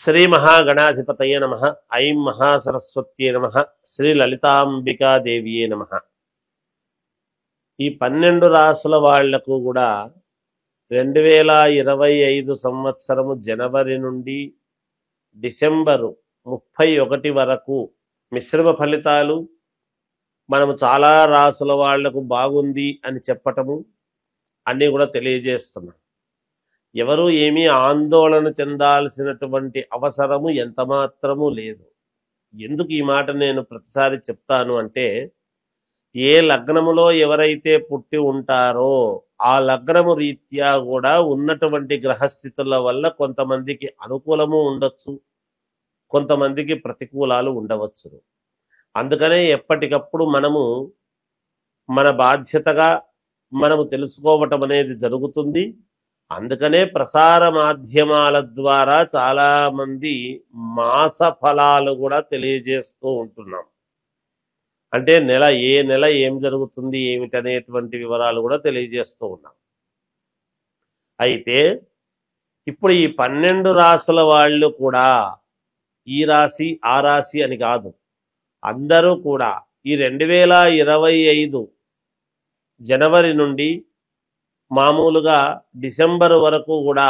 శ్రీ మహాగణాధిపతయ నమ. ఐం మహాసరస్వత్యే నమ. శ్రీ లలితాంబికాదేవియే నమ. ఈ 12 రాసుల వాళ్లకు కూడా 2025 సంవత్సరము జనవరి నుండి డిసెంబరు 31 వరకు మిశ్రమ ఫలితాలు మనము చాలా రాసుల వాళ్లకు బాగుంది అని చెప్పటము అన్నీ కూడా తెలియజేస్తున్నాం. ఎవరు ఏమీ ఆందోళన చెందాల్సినటువంటి అవసరము ఎంతమాత్రము లేదు. ఎందుకు ఈ మాట నేను ప్రతిసారి చెప్తాను అంటే, ఏ లగ్నములో ఎవరైతే పుట్టి ఉంటారో ఆ లగ్నము రీత్యా కూడా ఉన్నటువంటి గ్రహస్థితుల వల్ల కొంతమందికి అనుకూలము ఉండొచ్చు, కొంతమందికి ప్రతికూలాలు ఉండవచ్చు. అందుకనే ఎప్పటికప్పుడు మనము మన బాధ్యతగా మనము తెలుసుకోవటం అనేది జరుగుతుంది. అందుకనే ప్రసార మాధ్యమాల ద్వారా చాలా మంది మాస ఫలాలు కూడా తెలియజేస్తూ ఉంటున్నాం. అంటే ఏ నెల ఏం జరుగుతుంది ఏమిటనేటువంటి వివరాలు కూడా తెలియజేస్తూ ఉన్నాం. అయితే ఇప్పుడు ఈ 12 రాసుల వాళ్ళు కూడా ఈ రాశి ఆ రాశి అని కాదు, అందరూ కూడా ఈ 2025 జనవరి నుండి మామూలుగా డిసెంబర్ వరకు కూడా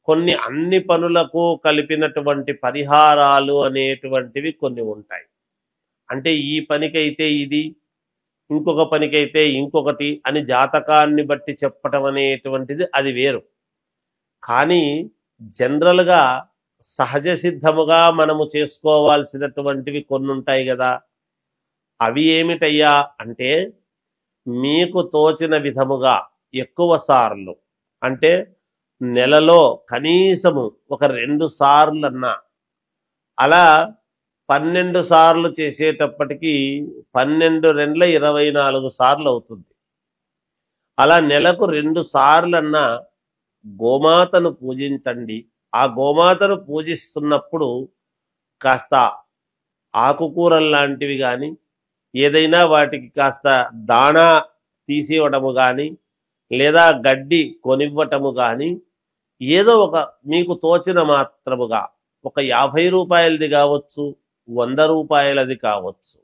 అన్ని పనులకు కలిపినటువంటి పరిహారాలు అనేటువంటివి కొన్ని ఉంటాయి. అంటే ఈ పనికైతే ఇది, ఇంకొక పనికైతే ఇంకొకటి అని జాతకాన్ని బట్టి చెప్పటం అనేటువంటిది అది వేరు. కానీ జనరల్గా సహజ సిద్ధముగా మనము చేసుకోవాల్సినటువంటివి కొన్ని ఉంటాయి కదా. అవి ఏమిటయ్యా అంటే, మీకు తోచిన విధముగా ఎక్కువ సార్లు, అంటే నెలలో కనీసము ఒక 2 సార్లన్నా, అలా 12 సార్లు చేసేటప్పటికి 12 రెండ్ల 24 సార్లు అవుతుంది. అలా నెలకు 2 సార్లన్నా గోమాతను పూజించండి. ఆ గోమాతను పూజిస్తున్నప్పుడు కాస్త ఆకుకూరలు లాంటివి కానీ, ఏదైనా వాటికి కాస్త దాణా తీసివ్వటము కానీ, లేదా గడ్డి కొనివ్వటము కానీ, ఏదో ఒక మీకు తోచిన మాత్రముగా ఒక 50 రూపాయలది కావచ్చు, 100 రూపాయలది కావచ్చు,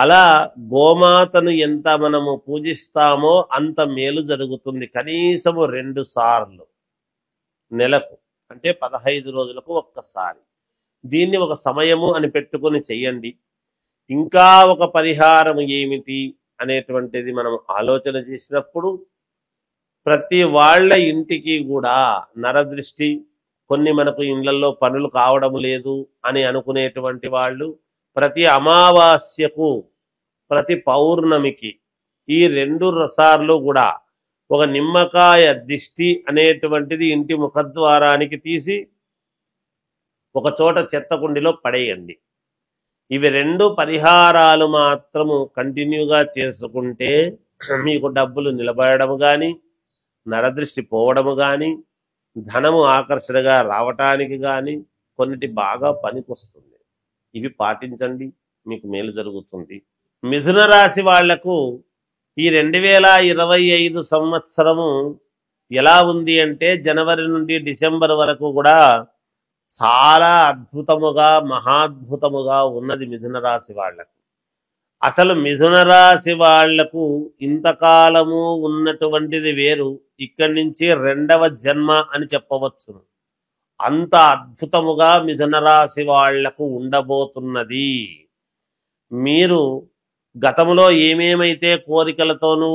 అలా గోమాతను ఎంత మనము పూజిస్తామో అంత మేలు జరుగుతుంది. కనీసము 2 సార్లు నెలకు, అంటే 15 రోజులకు ఒక్కసారి. దీన్ని ఒక సమయము అని పెట్టుకొని చెయ్యండి. ఇంకా ఒక పరిహారం ఏమిటి అనేటువంటిది మనం ఆలోచన చేసినప్పుడు, ప్రతి వాళ్ళ ఇంటికి కూడా నరదృష్టి, కొన్ని మనకు ఇళ్లలో పనులు కావడం లేదు అని అనుకునేటువంటి వాళ్ళు ప్రతి అమావాస్యకు, ప్రతి పౌర్ణమికి ఈ 2 సార్లు కూడా ఒక నిమ్మకాయ దిష్టి అనేటువంటిది ఇంటి ముఖద్వారానికి తీసి ఒక చోట చెత్త కుండిలో పడేయండి. ఇవి 2 పరిహారాలు మాత్రము కంటిన్యూగా చేసుకుంటే మీకు డబ్బులు నిలబడము కానీ, నరదృష్టి పోవడము కానీ, ధనము ఆకర్షణగా రావటానికి కానీ కొన్నిటి బాగా పనికొస్తుంది. ఇవి పాటించండి, మీకు మేలు జరుగుతుంది. మిథున రాశి వాళ్లకు ఈ 2025 సంవత్సరము ఎలా ఉంది అంటే, జనవరి నుండి డిసెంబర్ వరకు కూడా చాలా అద్భుతముగా, మహాద్భుతముగా ఉన్నది మిథున రాశి వాళ్లకు. అసలు మిథున రాశి వాళ్లకు ఇంతకాలము ఉన్నటువంటిది వేరు, ఇక్కడి నుంచి 2వ జన్మ అని చెప్పవచ్చు. అంత అద్భుతముగా మిథున రాశి వాళ్లకు ఉండబోతున్నది. మీరు గతంలో ఏమేమైతే కోరికలతోనూ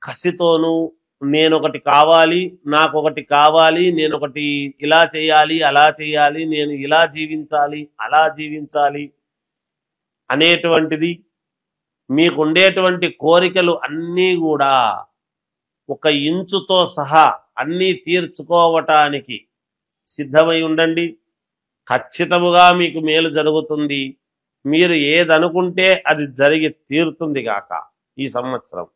కసితోనూ నేనొకటి కావాలి, నాకొకటి కావాలి, నేనొకటి ఇలా చేయాలి, అలా చేయాలి, నేను ఇలా జీవించాలి, అలా జీవించాలి అనేటువంటిది, మీకుండేటువంటి కోరికలు అన్నీ కూడా 1 ఇంచుతో సహా అన్నీ తీర్చుకోవటానికి సిద్ధమై ఉండండి. ఖచ్చితముగా మీకు మేలు జరుగుతుంది. మీరు ఏదనుకుంటే అది జరిగి తీరుతుంది గాక. ఈ సంవత్సరం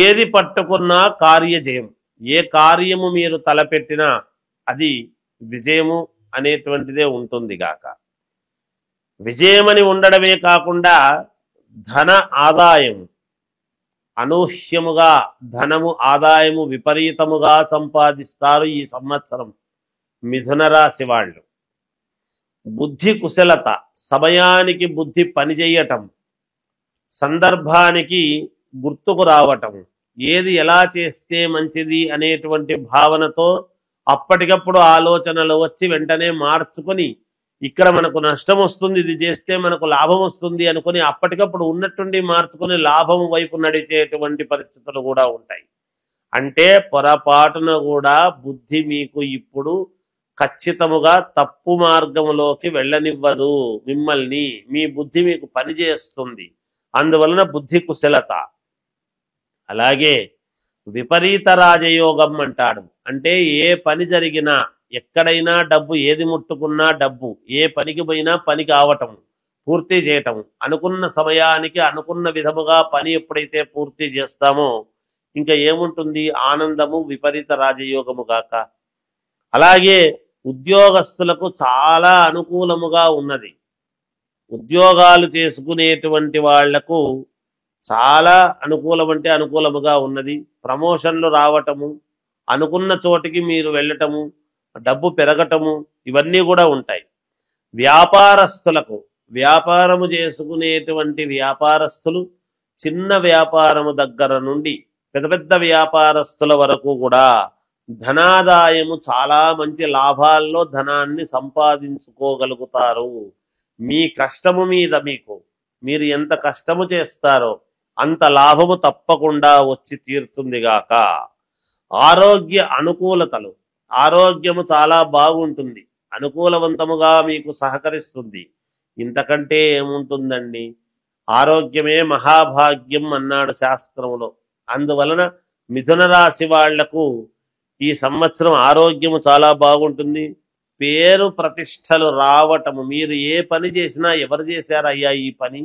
ఏది పట్టుకున్నా కార్యజయం, ఏ కార్యము మీరు తలపెట్టినా అది విజయము అనేటువంటిదే ఉంటుంది గాక. విజయమని ఉండడమే కాకుండా ధన ఆదాయం, అనూహ్యముగా ధనము ఆదాయము విపరీతముగా సంపాదిస్తారు ఈ సంవత్సరం. మిథున రాశి వాళ్ళు బుద్ధి కుశలత, సమయానికి బుద్ధి పనిచేయటం, సందర్భానికి గుర్తుకు రావటం, ఏది ఎలా చేస్తే మంచిది అనేటువంటి భావనతో అప్పటికప్పుడు ఆలోచనలు వచ్చి వెంటనే మార్చుకొని ఇక్కడ మనకు నష్టం వస్తుంది, ఇది చేస్తే మనకు లాభం వస్తుంది అనుకుని అప్పటికప్పుడు ఉన్నట్టుండి మార్చుకుని లాభం వైపు నడిచేటువంటి పరిస్థితులు కూడా ఉంటాయి. అంటే పొరపాటున కూడా బుద్ధి మీకు ఇప్పుడు ఖచ్చితముగా తప్పు మార్గంలోకి వెళ్ళనివ్వదు. మిమ్మల్ని మీ బుద్ధి మీకు పనిచేస్తుంది. అందువలన బుద్ధి కుశలత. అలాగే విపరీత రాజయోగం అంటాడు. అంటే ఏ పని జరిగినా, ఎక్కడైనా డబ్బు, ఏది ముట్టుకున్నా డబ్బు, ఏ పనికి పోయినా పని కావటం, పూర్తి చేయటం, అనుకున్న సమయానికి అనుకున్న విధముగా పని ఎప్పుడైతే పూర్తి చేస్తామో ఇంకా ఏముంటుంది? ఆనందము, విపరీత రాజయోగము గాక. అలాగే ఉద్యోగస్తులకు చాలా అనుకూలముగా ఉన్నది. ఉద్యోగాలు చేసుకునేటువంటి వాళ్లకు చాలా అనుకూలముగా ఉన్నది. ప్రమోషన్లు రావటము, అనుకున్న చోటికి మీరు వెళ్ళటము, డబ్బు పెరగటము, ఇవన్నీ కూడా ఉంటాయి. వ్యాపారస్తులకు, వ్యాపారము చేసుకునేటువంటి వ్యాపారస్తులు చిన్న వ్యాపారము దగ్గర నుండి పెద్ద పెద్ద వ్యాపారస్తుల వరకు కూడా ధనాదాయము, చాలా మంచి లాభాల్లో ధనాన్ని సంపాదించుకోగలుగుతారు. మీ కష్టము మీద మీరు ఎంత కష్టము చేస్తారో అంత లాభము తప్పకుండా వచ్చి తీరుతుందిగాక. ఆరోగ్య అనుకూలతలు, ఆరోగ్యము చాలా బాగుంటుంది, అనుకూలవంతముగా మీకు సహకరిస్తుంది. ఇంతకంటే ఏముంటుందండి? ఆరోగ్యమే మహాభాగ్యం అన్నాడు శాస్త్రములో. అందువలన మిథున రాశి వాళ్లకు ఈ సంవత్సరం ఆరోగ్యము చాలా బాగుంటుంది. పేరు ప్రతిష్టలు రావటము, మీరు ఏ పని చేసినా ఎవరు చేశారయ్యా ఈ పని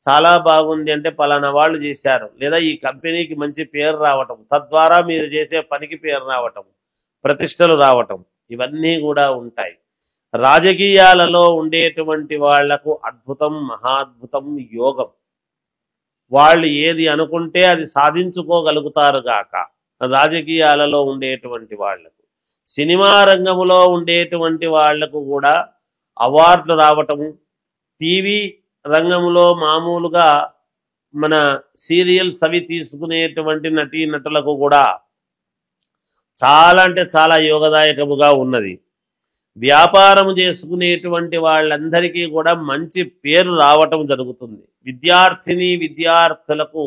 చాలా బాగుంది అంటే పలానా వాళ్ళు చేశారు, లేదా ఈ కంపెనీకి మంచి పేరు రావటం, తద్వారా మీరు చేసే పనికి పేరు రావటం, ప్రతిష్టలు రావటం, ఇవన్నీ కూడా ఉంటాయి. రాజకీయాలలో ఉండేటువంటి వాళ్లకు అద్భుతం, మహాద్భుతం, యోగం. వాళ్ళు ఏది అనుకుంటే అది సాధించుకోగలుగుతారు గాక. రాజకీయాలలో ఉండేటువంటి వాళ్లకు, సినిమా రంగంలో ఉండేటువంటి వాళ్లకు కూడా అవార్డులు రావటము, టీవీ రంగంలో మామూలుగా మన సీరియల్స్ అవి తీసుకునేటువంటి నటీనటులకు కూడా చాలా అంటే చాలా యోగదాయకముగా ఉన్నది. వ్యాపారం చేసుకునేటువంటి వాళ్ళందరికీ కూడా మంచి పేరు రావటం జరుగుతుంది. విద్యార్థులకు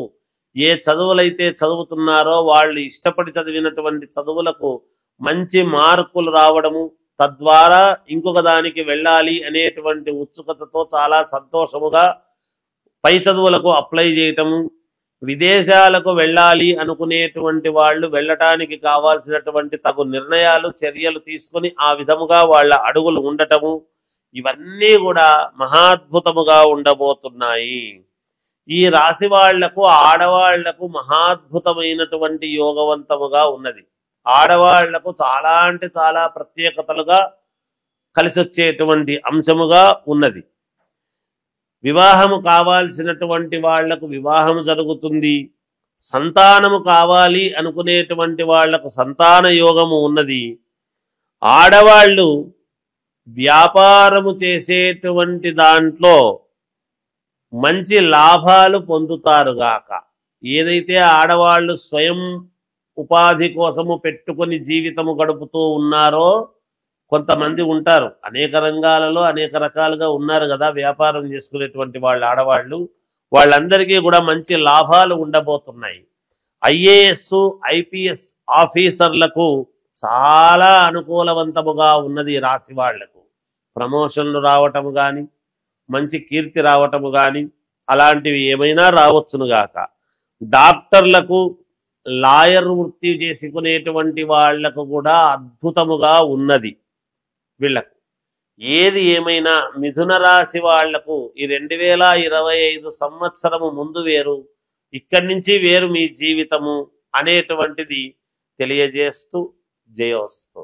ఏ చదువులైతే చదువుతున్నారో వాళ్ళు ఇష్టపడి చదివినటువంటి చదువులకు మంచి మార్కులు రావడము, తద్వారా ఇంకొక దానికి వెళ్ళాలి అనేటువంటి ఉత్సుకతతో చాలా సంతోషముగా పై చదువులకు అప్లై చేయటము, విదేశాలకు వెళ్ళాలి అనుకునేటువంటి వాళ్ళు వెళ్ళటానికి కావాల్సినటువంటి తగు నిర్ణయాలు, చర్యలు తీసుకుని ఆ విధముగా వాళ్ళ అడుగులు ఉండటము, ఇవన్నీ కూడా మహాద్భుతముగా ఉండబోతున్నాయి. ఈ రాశి వాళ్లకు, ఆడవాళ్లకు మహాద్భుతమైనటువంటి యోగవంతముగా ఉన్నది. ఆడవాళ్లకు చాలా అంటే చాలా ప్రత్యేకతలుగా కలిసి వచ్చేటువంటి అంశముగా ఉన్నది. వివాహము కావాల్సినటువంటి వాళ్లకు వివాహము జరుగుతుంది. సంతానము కావాలి అనుకునేటువంటి వాళ్లకు సంతాన యోగము ఉన్నది. ఆడవాళ్ళు వ్యాపారము చేసేటువంటి దాంట్లో మంచి లాభాలు పొందుతారుగాక. ఏదైతే ఆడవాళ్ళు స్వయం ఉపాధి కోసము పెట్టుకొని జీవితము గడుపుతూ ఉన్నారో కొంతమంది ఉంటారు, అనేక రంగాలలో అనేక రకాలుగా ఉన్నారు కదా వ్యాపారం చేసుకునేటువంటి వాళ్ళు, ఆడవాళ్ళు, వాళ్ళందరికీ కూడా మంచి లాభాలు ఉండబోతున్నాయి. ఐఏఎస్, ఐపీఎస్ ఆఫీసర్లకు చాలా అనుకూలవంతముగా ఉన్నది. రాశి వాళ్లకు ప్రమోషన్లు రావటము కానీ, మంచి కీర్తి రావటము కానీ, అలాంటివి ఏమైనా రావచ్చునుగాక. డాక్టర్లకు, లాయర్ వృత్తి చేసుకునేటువంటి వాళ్లకు కూడా అద్భుతముగా ఉన్నది. వీళ్లకు ఏది ఏమైనా మిథున రాశి వాళ్లకు ఈ 2025 సంవత్సరము ముందు వేరు, ఇక్కడి నుంచి వేరు మీ జీవితము అనేటువంటిది తెలియజేస్తూ జయోస్తు.